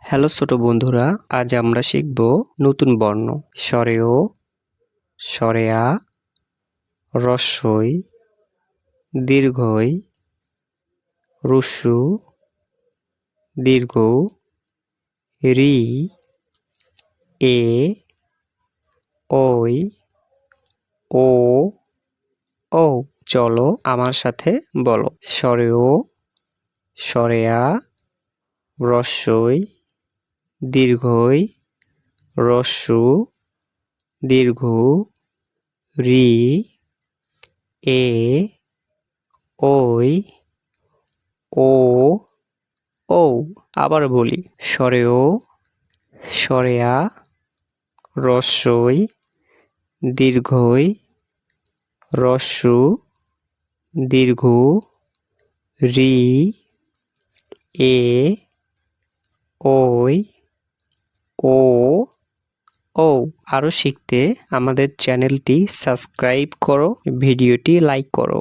Hello ছোট বন্ধুরা, আজ আমরা শিখব নতুন বর্ণ স্বরে ও, স্বরে আ, রস্বই, দীর্ঘই, রস্যু, দীর্ঘ, রি, এ, ওই, ও, ও। চলো আমার সাথে বলো। স্বরে ও, স্বরে আ, রস্বই, দীর্ঘই, রস্যু, দীর্ঘ, রি, এ, ওই, ও, ও। আবার বলি। স্বরে ও, স্বরে আ, রস্বই, দীর্ঘই, রস্যু, দীর্ঘ, রি, এ, ওই, ও, ও। আরও শিখতে আমাদের চ্যানেলটি সাবস্ক্রাইব করো, ভিডিওটি লাইক করো।